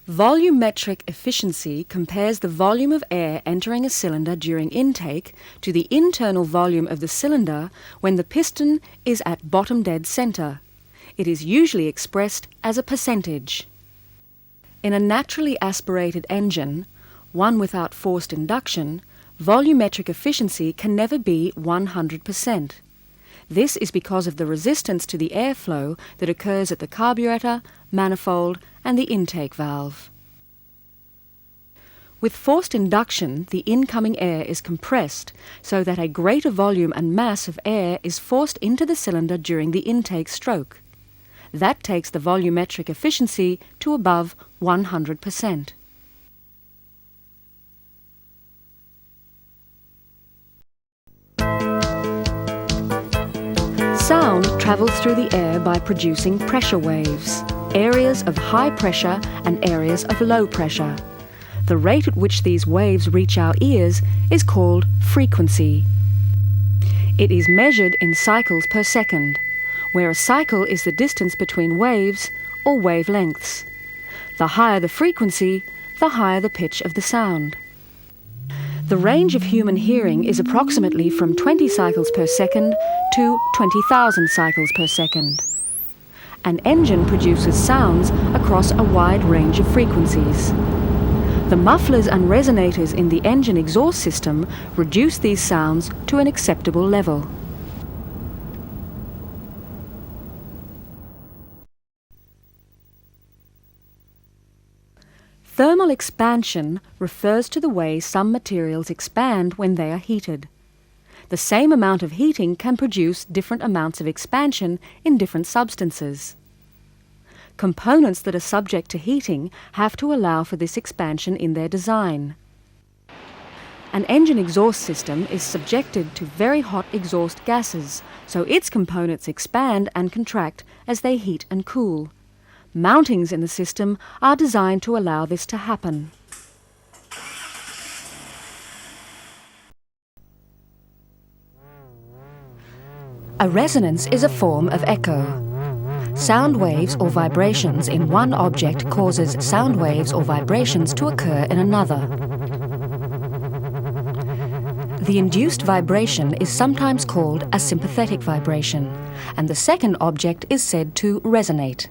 Volumetric efficiency compares the volume of air entering a cylinder during intake to the internal volume of the cylinder when the piston is at bottom dead center. It is usually expressed as a percentage. In a naturally aspirated engine, one without forced induction, volumetric efficiency can never be 100%. This is because of the resistance to the airflow that occurs at the carburetor, manifold, and the intake valve. With forced induction, the incoming air is compressed so that a greater volume and mass of air is forced into the cylinder during the intake stroke. That takes the volumetric efficiency to above 100%. Sound travels through the air by producing pressure waves, areas of high pressure and areas of low pressure. The rate at which these waves reach our ears is called frequency. It is measured in cycles per second, where a cycle is the distance between waves or wavelengths. The higher the frequency, the higher the pitch of the sound. The range of human hearing is approximately from 20 cycles per second to 20,000 cycles per second. An engine produces sounds across a wide range of frequencies. The mufflers and resonators in the engine exhaust system reduce these sounds to an acceptable level. Thermal expansion refers to the way some materials expand when they are heated. The same amount of heating can produce different amounts of expansion in different substances. Components that are subject to heating have to allow for this expansion in their design. An engine exhaust system is subjected to very hot exhaust gases, so its components expand and contract as they heat and cool. Mountings in the system are designed to allow this to happen. A resonance is a form of echo. Sound waves or vibrations in one object causes sound waves or vibrations to occur in another. The induced vibration is sometimes called a sympathetic vibration, and the second object is said to resonate.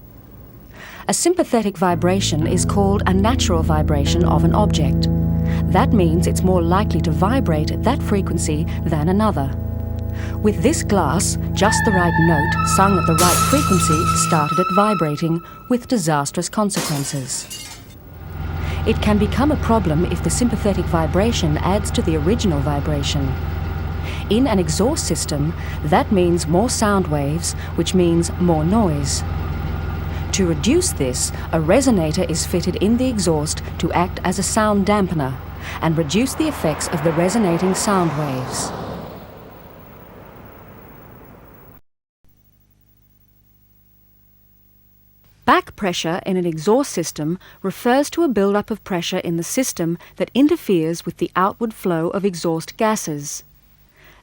A sympathetic vibration is called a natural vibration of an object. That means it's more likely to vibrate at that frequency than another. With this glass, just the right note sung at the right frequency started it vibrating with disastrous consequences. It can become a problem if the sympathetic vibration adds to the original vibration. In an exhaust system, that means more sound waves, which means more noise. To reduce this, a resonator is fitted in the exhaust to act as a sound dampener and reduce the effects of the resonating sound waves. Back pressure in an exhaust system refers to a buildup of pressure in the system that interferes with the outward flow of exhaust gases.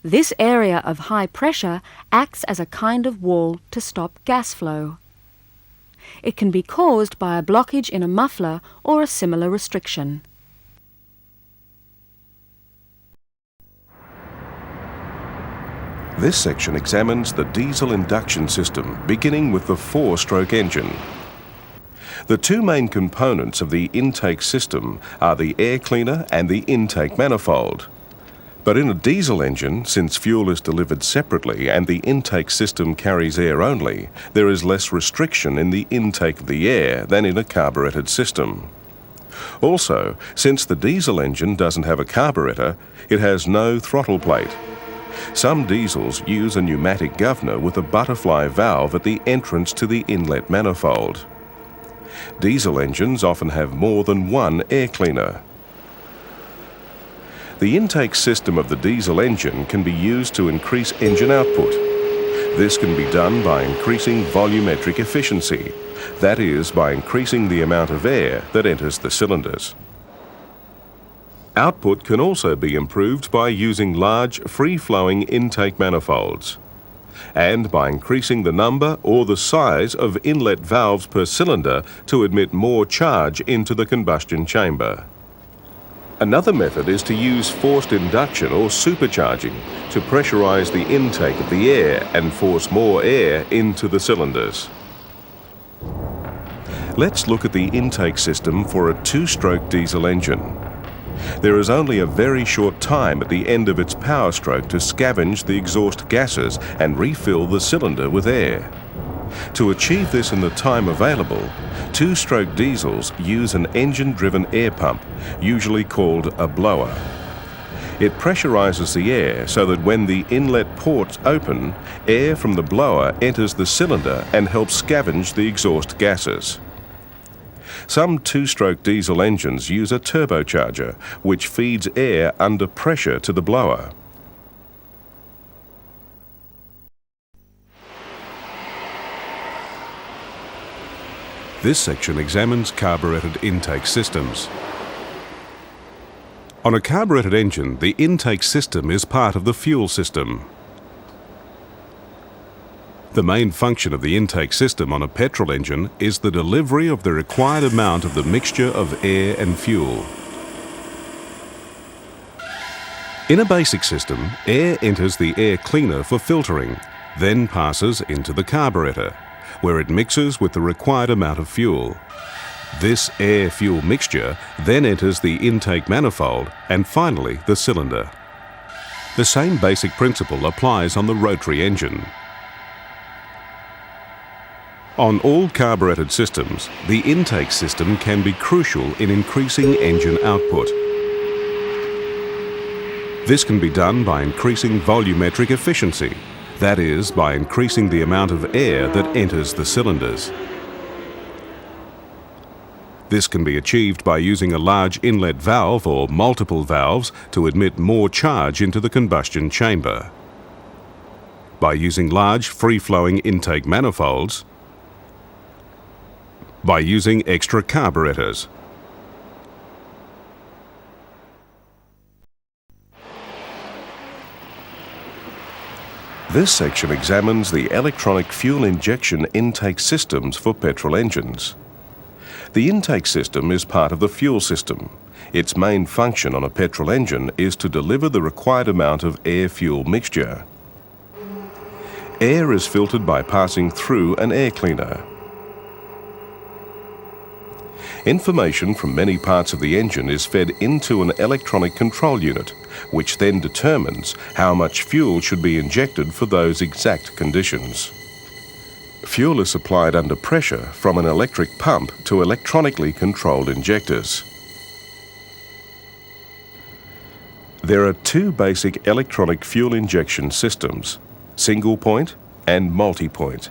This area of high pressure acts as a kind of wall to stop gas flow. It can be caused by a blockage in a muffler or a similar restriction. This section examines the diesel induction system, beginning with the four-stroke engine. The two main components of the intake system are the air cleaner and the intake manifold. But in a diesel engine, since fuel is delivered separately and the intake system carries air only, there is less restriction in the intake of the air than in a carburetted system. Also, since the diesel engine doesn't have a carburetor, it has no throttle plate. Some diesels use a pneumatic governor with a butterfly valve at the entrance to the inlet manifold. Diesel engines often have more than one air cleaner. The intake system of the diesel engine can be used to increase engine output. This can be done by increasing volumetric efficiency, that is, by increasing the amount of air that enters the cylinders. Output can also be improved by using large, free-flowing intake manifolds. and by increasing the number or the size of inlet valves per cylinder to admit more charge into the combustion chamber. Another method is to use forced induction or supercharging to pressurize the intake of the air and force more air into the cylinders. Let's look at the intake system for a two-stroke diesel engine. There is only a very short time at the end of its power stroke to scavenge the exhaust gases and refill the cylinder with air. To achieve this in the time available, two-stroke diesels use an engine-driven air pump, usually called a blower. It pressurizes the air so that when the inlet ports open, air from the blower enters the cylinder and helps scavenge the exhaust gases. Some two-stroke diesel engines use a turbocharger, which feeds air under pressure to the blower. This section examines carburetted intake systems. On a carburetted engine, the intake system is part of the fuel system. The main function of the intake system on a petrol engine is the delivery of the required amount of the mixture of air and fuel. In a basic system, air enters the air cleaner for filtering, then passes into the carburetor, where it mixes with the required amount of fuel. This air-fuel mixture then enters the intake manifold and finally the cylinder. The same basic principle applies on the rotary engine. On all carburetted systems, the intake system can be crucial in increasing engine output. This can be done by increasing volumetric efficiency, that is, by increasing the amount of air that enters the cylinders. This can be achieved by using a large inlet valve or multiple valves to admit more charge into the combustion chamber. By using large free-flowing intake manifolds, by using extra carburetors. This section examines the electronic fuel injection intake systems for petrol engines. The intake system is part of the fuel system. Its main function on a petrol engine is to deliver the required amount of air-fuel mixture. Air is filtered by passing through an air cleaner. Information from many parts of the engine is fed into an electronic control unit, which then determines how much fuel should be injected for those exact conditions. Fuel is supplied under pressure from an electric pump to electronically controlled injectors. There are two basic electronic fuel injection systems, single point and multi-point.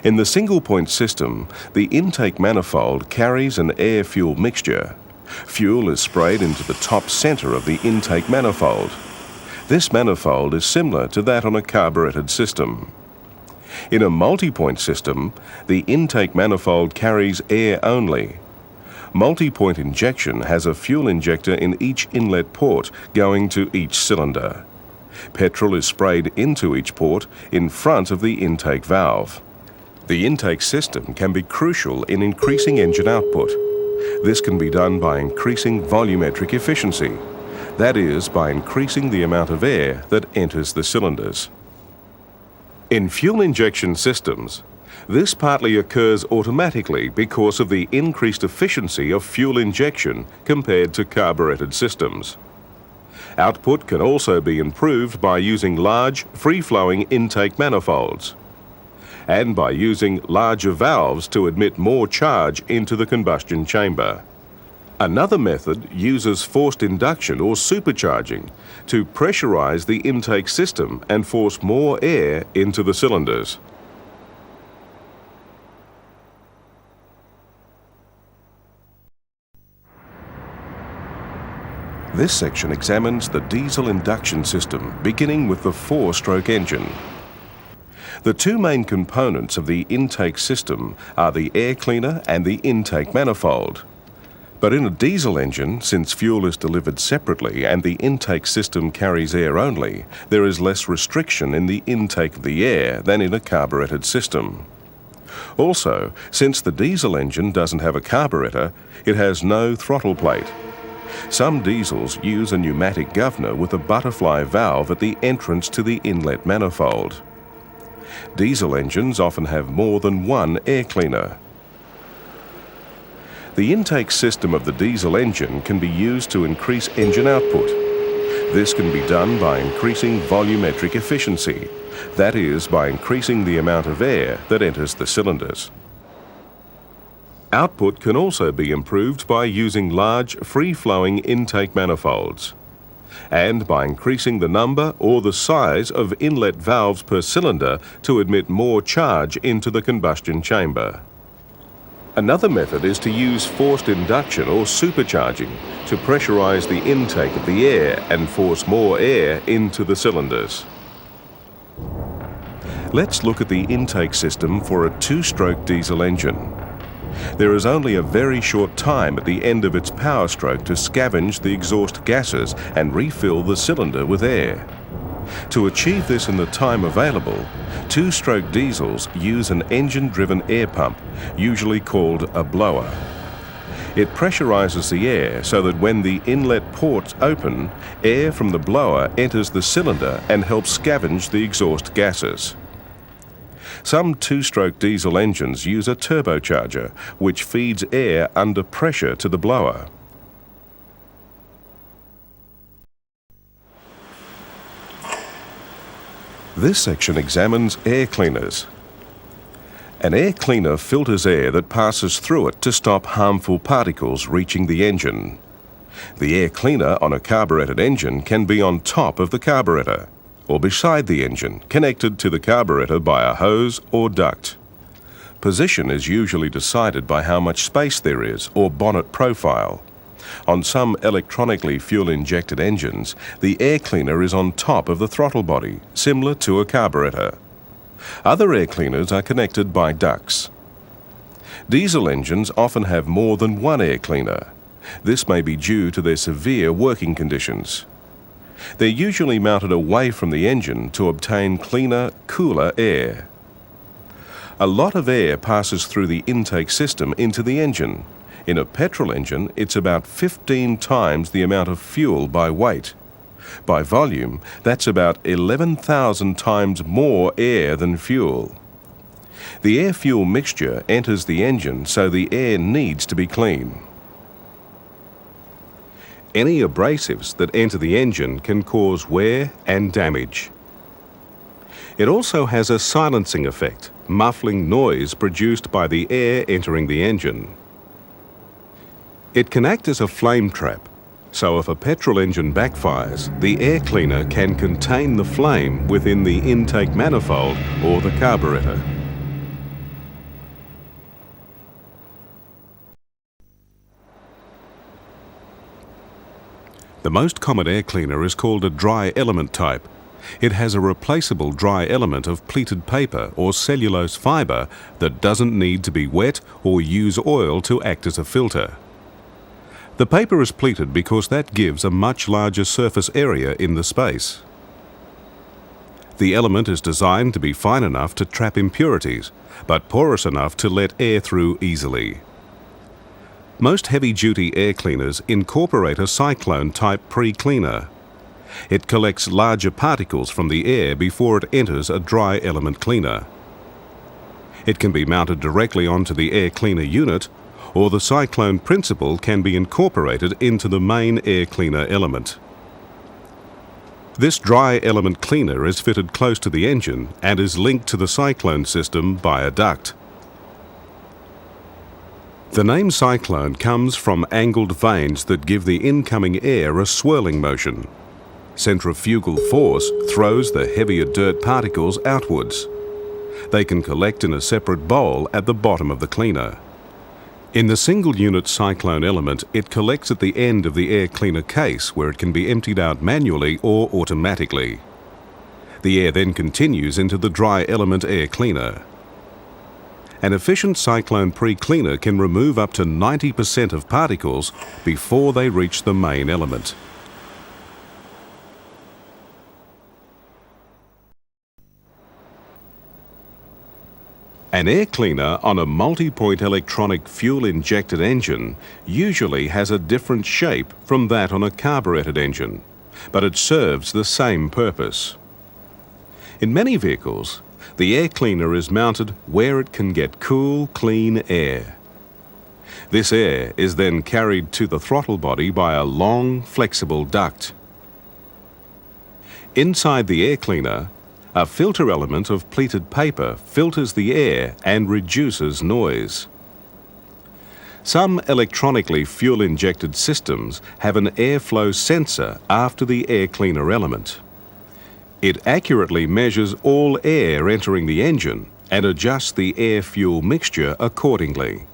In the single-point system, the intake manifold carries an air-fuel mixture. Fuel is sprayed into the top center of the intake manifold. This manifold is similar to that on a carburetted system. In a multi-point system, the intake manifold carries air only. Multi-point injection has a fuel injector in each inlet port going to each cylinder. Petrol is sprayed into each port in front of the intake valve. The intake system can be crucial in increasing engine output. This can be done by increasing volumetric efficiency, that is, by increasing the amount of air that enters the cylinders. In fuel injection systems, this partly occurs automatically because of the increased efficiency of fuel injection compared to carburetted systems. Output can also be improved by using large, free-flowing intake manifolds, and by using larger valves to admit more charge into the combustion chamber. Another method uses forced induction or supercharging to pressurize the intake system and force more air into the cylinders. This section examines the diesel induction system, beginning with the four-stroke engine. The two main components of the intake system are the air cleaner and the intake manifold. But in a diesel engine, since fuel is delivered separately and the intake system carries air only, there is less restriction in the intake of the air than in a carburetted system. Also, since the diesel engine doesn't have a carburetor, it has no throttle plate. Some diesels use a pneumatic governor with a butterfly valve at the entrance to the inlet manifold. Diesel engines often have more than one air cleaner. The intake system of the diesel engine can be used to increase engine output. This can be done by increasing volumetric efficiency, that is, by increasing the amount of air that enters the cylinders. Output can also be improved by using large, free-flowing intake manifolds, and by increasing the number or the size of inlet valves per cylinder to admit more charge into the combustion chamber. Another method is to use forced induction or supercharging to pressurize the intake of the air and force more air into the cylinders. Let's look at the intake system for a two-stroke diesel engine. There is only a very short time at the end of its power stroke to scavenge the exhaust gases and refill the cylinder with air. To achieve this in the time available, two-stroke diesels use an engine-driven air pump, usually called a blower. It pressurizes the air so that when the inlet ports open, air from the blower enters the cylinder and helps scavenge the exhaust gases. Some two-stroke diesel engines use a turbocharger, which feeds air under pressure to the blower. This section examines air cleaners. An air cleaner filters air that passes through it to stop harmful particles reaching the engine. The air cleaner on a carburetted engine can be on top of the carburetor, or beside the engine, connected to the carburetor by a hose or duct. Position is usually decided by how much space there is, or bonnet profile. On some electronically fuel-injected engines, the air cleaner is on top of the throttle body, similar to a carburetor. Other air cleaners are connected by ducts. Diesel engines often have more than one air cleaner. This may be due to their severe working conditions. They're usually mounted away from the engine to obtain cleaner, cooler air. A lot of air passes through the intake system into the engine. In a petrol engine, it's about 15 times the amount of fuel by weight. By volume, that's about 11,000 times more air than fuel. The air-fuel mixture enters the engine, so the air needs to be clean. Any abrasives that enter the engine can cause wear and damage. It also has a silencing effect, muffling noise produced by the air entering the engine. It can act as a flame trap, so if a petrol engine backfires, the air cleaner can contain the flame within the intake manifold or the carburetor. The most common air cleaner is called a dry element type. It has a replaceable dry element of pleated paper or cellulose fibre that doesn't need to be wet or use oil to act as a filter. The paper is pleated because that gives a much larger surface area in the space. The element is designed to be fine enough to trap impurities, but porous enough to let air through easily. Most heavy-duty air cleaners incorporate a cyclone-type pre-cleaner. It collects larger particles from the air before it enters a dry element cleaner. It can be mounted directly onto the air cleaner unit, or the cyclone principle can be incorporated into the main air cleaner element. This dry element cleaner is fitted close to the engine and is linked to the cyclone system by a duct. The name cyclone comes from angled vanes that give the incoming air a swirling motion. Centrifugal force throws the heavier dirt particles outwards. They can collect in a separate bowl at the bottom of the cleaner. In the single-unit cyclone element, it collects at the end of the air cleaner case, where it can be emptied out manually or automatically. The air then continues into the dry element air cleaner. An efficient cyclone pre-cleaner can remove up to 90% of particles before they reach the main element. An air cleaner on a multi-point electronic fuel-injected engine usually has a different shape from that on a carburetted engine, but it serves the same purpose. In many vehicles, the air cleaner is mounted where it can get cool, clean air. This air is then carried to the throttle body by a long, flexible duct. Inside the air cleaner, a filter element of pleated paper filters the air and reduces noise. Some electronically fuel-injected systems have an airflow sensor after the air cleaner element. It accurately measures all air entering the engine and adjusts the air-fuel mixture accordingly.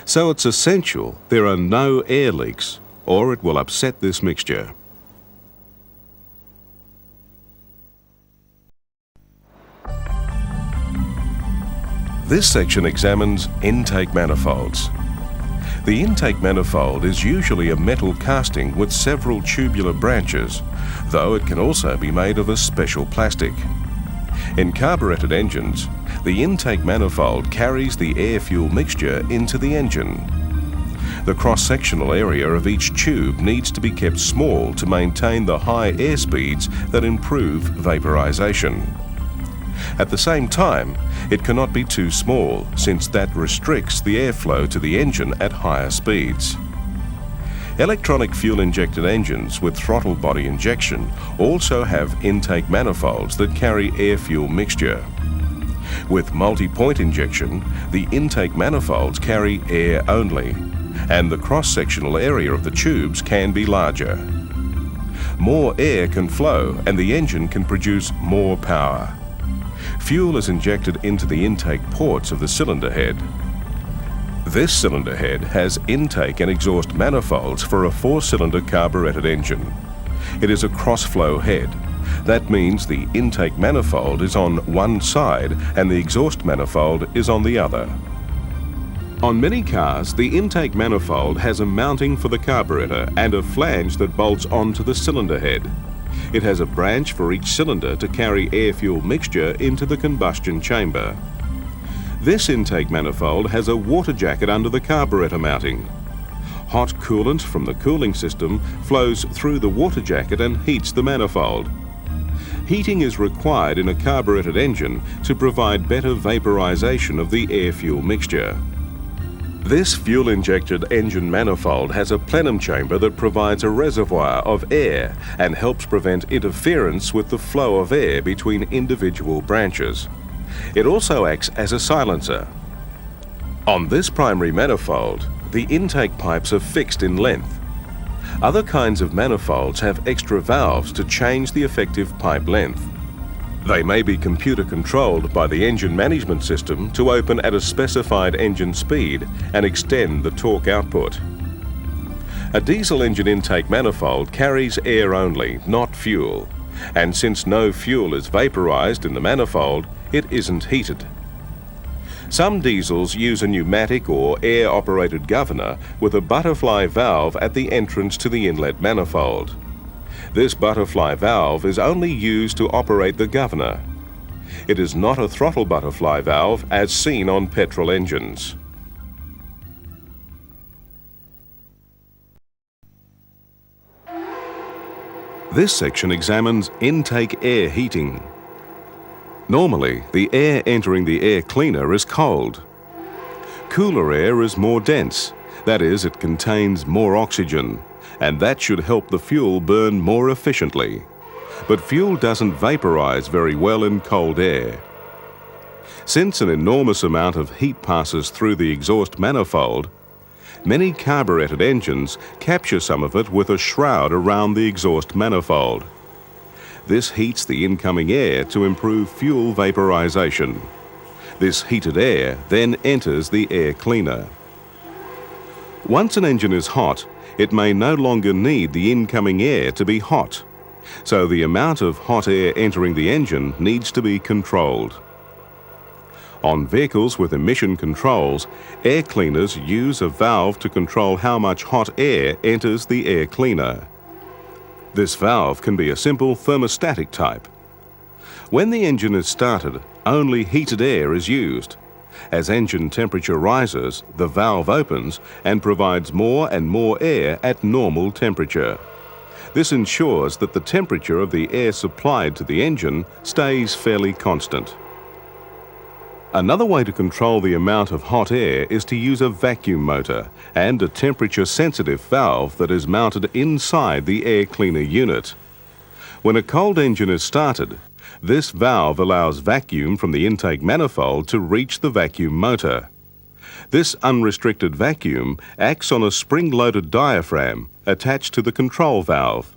So it's essential there are no air leaks, or it will upset this mixture. This section examines intake manifolds. The intake manifold is usually a metal casting with several tubular branches, though it can also be made of a special plastic. In carburetted engines, the intake manifold carries the air-fuel mixture into the engine. The cross-sectional area of each tube needs to be kept small to maintain the high air speeds that improve vaporization. At the same time, it cannot be too small, since that restricts the airflow to the engine at higher speeds. Electronic fuel-injected engines with throttle body injection also have intake manifolds that carry air-fuel mixture. With multi-point injection, the intake manifolds carry air only, and the cross-sectional area of the tubes can be larger. More air can flow and the engine can produce more power. Fuel is injected into the intake ports of the cylinder head. This cylinder head has intake and exhaust manifolds for a 4-cylinder carburetted engine. It is a cross-flow head. That means the intake manifold is on one side and the exhaust manifold is on the other. On many cars, the intake manifold has a mounting for the carburetor and a flange that bolts onto the cylinder head. It has a branch for each cylinder to carry air-fuel mixture into the combustion chamber. This intake manifold has a water jacket under the carburetor mounting. Hot coolant from the cooling system flows through the water jacket and heats the manifold. Heating is required in a carburetted engine to provide better vaporization of the air-fuel mixture. This fuel-injected engine manifold has a plenum chamber that provides a reservoir of air and helps prevent interference with the flow of air between individual branches. It also acts as a silencer. On this primary manifold, the intake pipes are fixed in length. Other kinds of manifolds have extra valves to change the effective pipe length. They may be computer-controlled by the engine management system to open at a specified engine speed and extend the torque output. A diesel engine intake manifold carries air only, not fuel, and since no fuel is vaporized in the manifold, it isn't heated. Some diesels use a pneumatic or air-operated governor with a butterfly valve at the entrance to the inlet manifold. This butterfly valve is only used to operate the governor. It is not a throttle butterfly valve as seen on petrol engines. This section examines intake air heating. Normally, the air entering the air cleaner is cold. Cooler air is more dense, that is, it contains more oxygen, and that should help the fuel burn more efficiently. But fuel doesn't vaporize very well in cold air. Since an enormous amount of heat passes through the exhaust manifold, many carburetted engines capture some of it with a shroud around the exhaust manifold. This heats the incoming air to improve fuel vaporization. This heated air then enters the air cleaner. Once an engine is hot, it may no longer need the incoming air to be hot, so the amount of hot air entering the engine needs to be controlled. On vehicles with emission controls, air cleaners use a valve to control how much hot air enters the air cleaner. This valve can be a simple thermostatic type. When the engine is started, only heated air is used. As engine temperature rises, the valve opens and provides more and more air at normal temperature. This ensures that the temperature of the air supplied to the engine stays fairly constant. Another way to control the amount of hot air is to use a vacuum motor and a temperature-sensitive valve that is mounted inside the air cleaner unit. When a cold engine is started, this valve allows vacuum from the intake manifold to reach the vacuum motor. This unrestricted vacuum acts on a spring-loaded diaphragm attached to the control valve.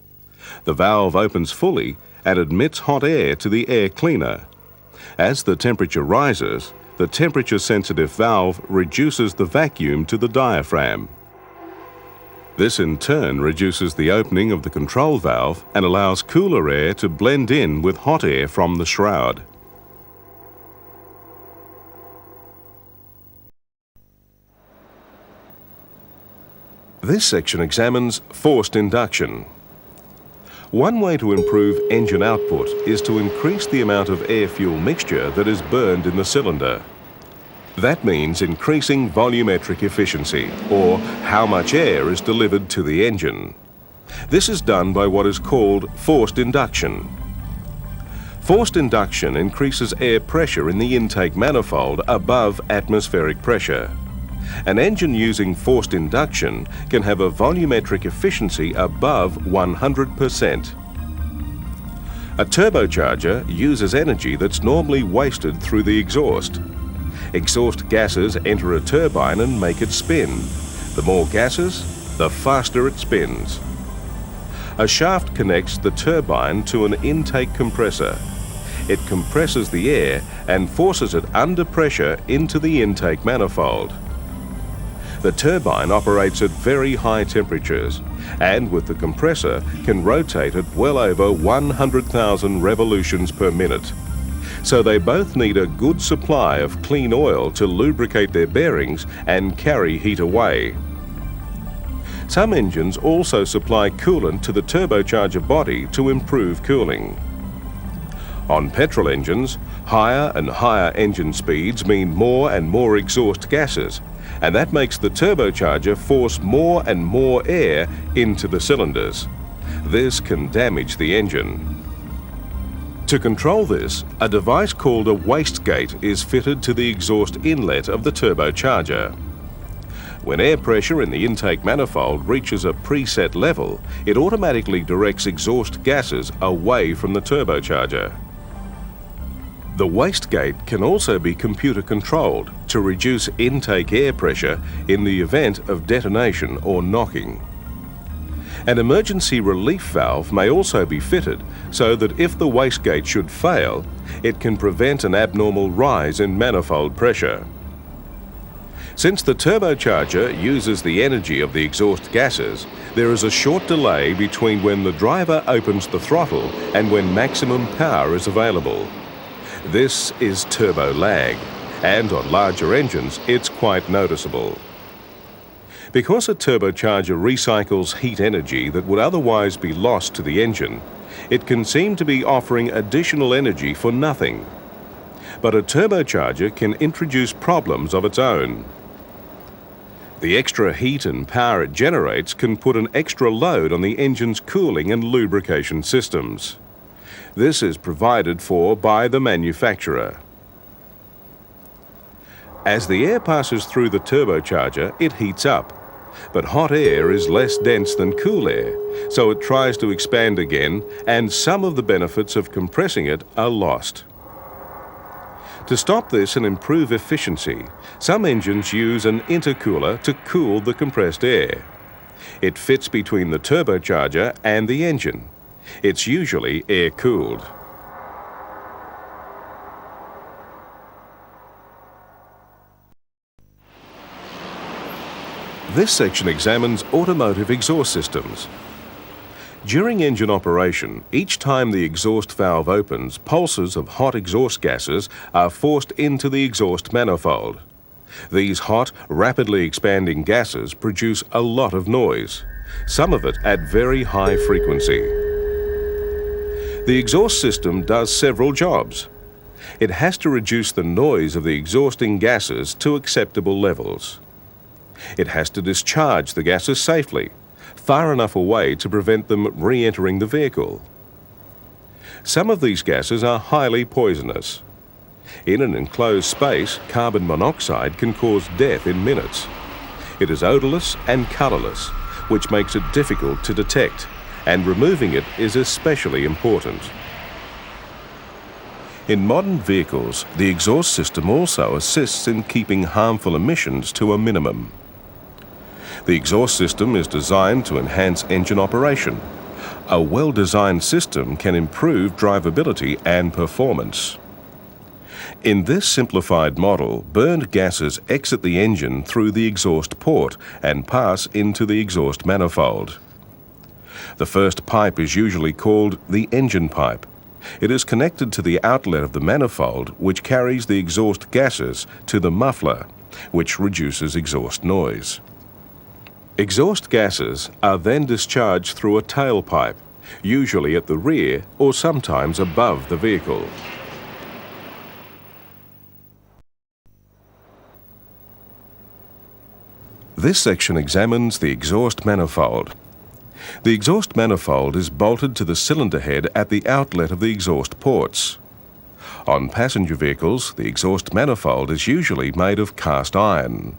The valve opens fully and admits hot air to the air cleaner. As the temperature rises, the temperature-sensitive valve reduces the vacuum to the diaphragm. This in turn reduces the opening of the control valve and allows cooler air to blend in with hot air from the shroud. This section examines forced induction. One way to improve engine output is to increase the amount of air-fuel mixture that is burned in the cylinder. That means increasing volumetric efficiency, or how much air is delivered to the engine. This is done by what is called forced induction. Forced induction increases air pressure in the intake manifold above atmospheric pressure. An engine using forced induction can have a volumetric efficiency above 100%. A turbocharger uses energy that's normally wasted through the exhaust. Exhaust gases enter a turbine and make it spin. The more gases, the faster it spins. A shaft connects the turbine to an intake compressor. It compresses the air and forces it under pressure into the intake manifold. The turbine operates at very high temperatures and with the compressor can rotate at well over 100,000 revolutions per minute. So they both need a good supply of clean oil to lubricate their bearings and carry heat away. Some engines also supply coolant to the turbocharger body to improve cooling. On petrol engines, higher and higher engine speeds mean more and more exhaust gases, and that makes the turbocharger force more and more air into the cylinders. This can damage the engine. To control this, a device called a wastegate is fitted to the exhaust inlet of the turbocharger. When air pressure in the intake manifold reaches a preset level, it automatically directs exhaust gases away from the turbocharger. The wastegate can also be computer controlled to reduce intake air pressure in the event of detonation or knocking. An emergency relief valve may also be fitted so that if the wastegate should fail, it can prevent an abnormal rise in manifold pressure. Since the turbocharger uses the energy of the exhaust gases, there is a short delay between when the driver opens the throttle and when maximum power is available. This is turbo lag, and on larger engines it's quite noticeable. Because a turbocharger recycles heat energy that would otherwise be lost to the engine, it can seem to be offering additional energy for nothing. But a turbocharger can introduce problems of its own. The extra heat and power it generates can put an extra load on the engine's cooling and lubrication systems. This is provided for by the manufacturer. As the air passes through the turbocharger, it heats up. But hot air is less dense than cool air, so it tries to expand again, and some of the benefits of compressing it are lost. To stop this and improve efficiency, some engines use an intercooler to cool the compressed air. It fits between the turbocharger and the engine. It's usually air-cooled. This section examines automotive exhaust systems. During engine operation, each time the exhaust valve opens, pulses of hot exhaust gases are forced into the exhaust manifold. These hot, rapidly expanding gases produce a lot of noise, some of it at very high frequency. The exhaust system does several jobs. It has to reduce the noise of the exhausting gases to acceptable levels. It has to discharge the gases safely, far enough away to prevent them re-entering the vehicle. Some of these gases are highly poisonous. In an enclosed space, carbon monoxide can cause death in minutes. It is odorless and colourless, which makes it difficult to detect, and removing it is especially important. In modern vehicles, the exhaust system also assists in keeping harmful emissions to a minimum. The exhaust system is designed to enhance engine operation. A well-designed system can improve drivability and performance. In this simplified model, burned gases exit the engine through the exhaust port and pass into the exhaust manifold. The first pipe is usually called the engine pipe. It is connected to the outlet of the manifold, which carries the exhaust gases to the muffler, which reduces exhaust noise. Exhaust gases are then discharged through a tailpipe, usually at the rear or sometimes above the vehicle. This section examines the exhaust manifold. The exhaust manifold is bolted to the cylinder head at the outlet of the exhaust ports. On passenger vehicles, the exhaust manifold is usually made of cast iron.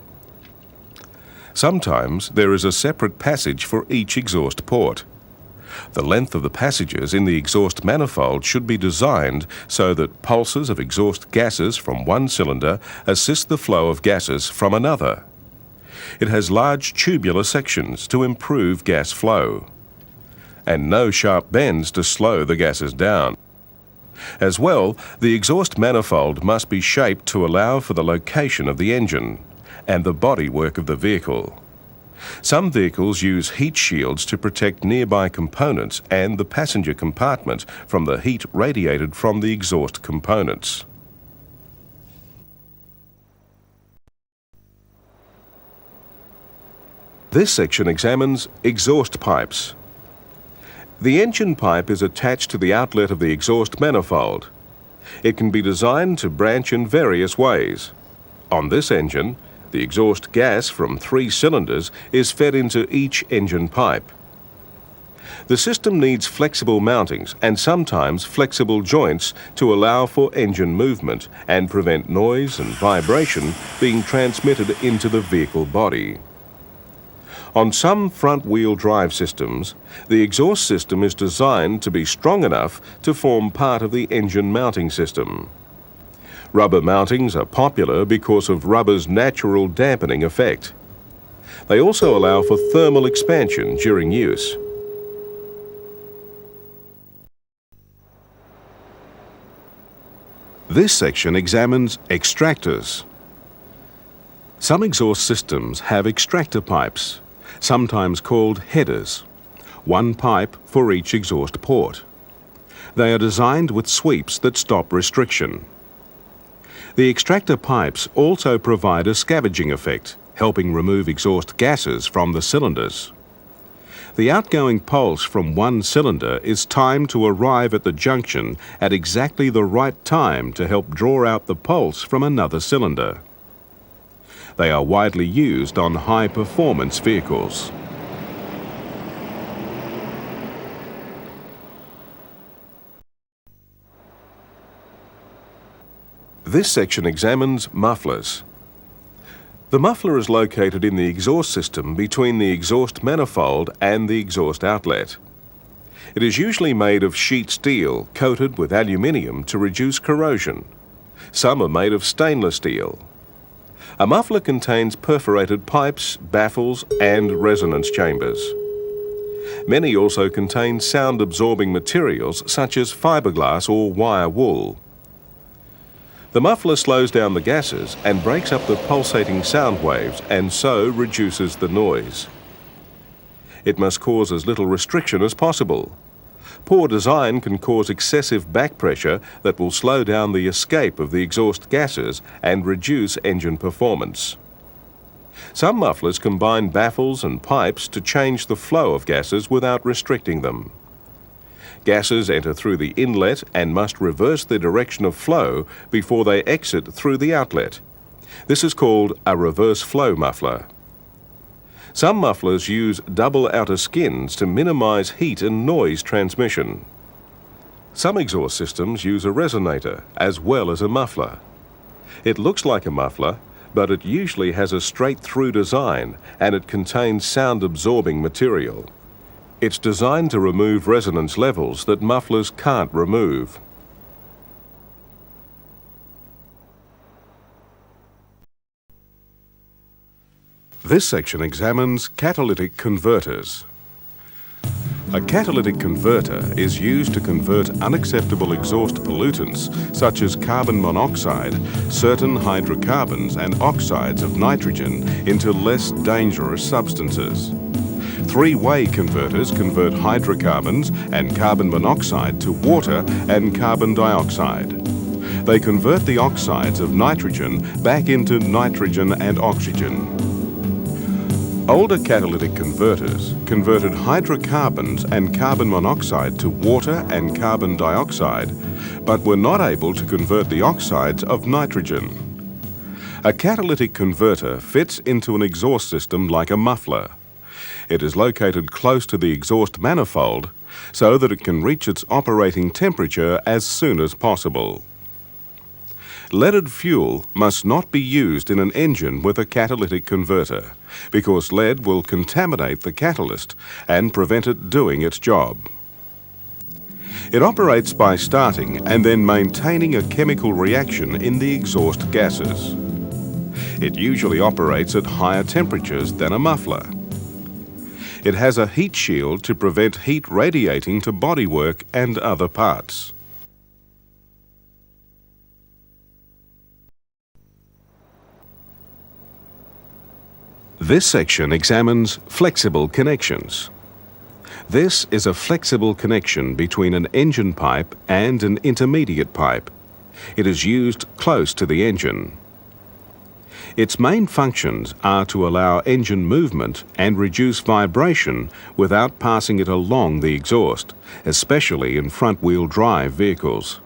Sometimes there is a separate passage for each exhaust port. The length of the passages in the exhaust manifold should be designed so that pulses of exhaust gases from one cylinder assist the flow of gases from another. It has large tubular sections to improve gas flow, and no sharp bends to slow the gases down. As well, the exhaust manifold must be shaped to allow for the location of the engine and the bodywork of the vehicle. Some vehicles use heat shields to protect nearby components and the passenger compartment from the heat radiated from the exhaust components. This section examines exhaust pipes. The engine pipe is attached to the outlet of the exhaust manifold. It can be designed to branch in various ways. On this engine, the exhaust gas from 3 cylinders is fed into each engine pipe. The system needs flexible mountings and sometimes flexible joints to allow for engine movement and prevent noise and vibration being transmitted into the vehicle body. On some front-wheel drive systems, the exhaust system is designed to be strong enough to form part of the engine mounting system. Rubber mountings are popular because of rubber's natural dampening effect. They also allow for thermal expansion during use. This section examines extractors. Some exhaust systems have extractor pipes, sometimes called headers, one pipe for each exhaust port. They are designed with sweeps that stop restriction. The extractor pipes also provide a scavenging effect, helping remove exhaust gases from the cylinders. The outgoing pulse from one cylinder is timed to arrive at the junction at exactly the right time to help draw out the pulse from another cylinder. They are widely used on high-performance vehicles. This section examines mufflers. The muffler is located in the exhaust system between the exhaust manifold and the exhaust outlet. It is usually made of sheet steel coated with aluminium to reduce corrosion. Some are made of stainless steel. A muffler contains perforated pipes, baffles, and resonance chambers. Many also contain sound-absorbing materials such as fiberglass or wire wool. The muffler slows down the gases and breaks up the pulsating sound waves and so reduces the noise. It must cause as little restriction as possible. Poor design can cause excessive back pressure that will slow down the escape of the exhaust gases and reduce engine performance. Some mufflers combine baffles and pipes to change the flow of gases without restricting them. Gases enter through the inlet and must reverse their direction of flow before they exit through the outlet. This is called a reverse flow muffler. Some mufflers use double outer skins to minimize heat and noise transmission. Some exhaust systems use a resonator as well as a muffler. It looks like a muffler, but it usually has a straight-through design and it contains sound-absorbing material. It's designed to remove resonance levels that mufflers can't remove. This section examines catalytic converters. A catalytic converter is used to convert unacceptable exhaust pollutants such as carbon monoxide, certain hydrocarbons and oxides of nitrogen into less dangerous substances. Three-way converters convert hydrocarbons and carbon monoxide to water and carbon dioxide. They convert the oxides of nitrogen back into nitrogen and oxygen. Older catalytic converters converted hydrocarbons and carbon monoxide to water and carbon dioxide, but were not able to convert the oxides of nitrogen. A catalytic converter fits into an exhaust system like a muffler. It is located close to the exhaust manifold so that it can reach its operating temperature as soon as possible. Leaded fuel must not be used in an engine with a catalytic converter because lead will contaminate the catalyst and prevent it doing its job. It operates by starting and then maintaining a chemical reaction in the exhaust gases. It usually operates at higher temperatures than a muffler. It has a heat shield to prevent heat radiating to bodywork and other parts. This section examines flexible connections. This is a flexible connection between an engine pipe and an intermediate pipe. It is used close to the engine. Its main functions are to allow engine movement and reduce vibration without passing it along the exhaust, especially in front-wheel drive vehicles.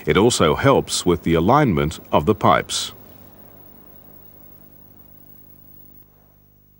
It also helps with the alignment of the pipes.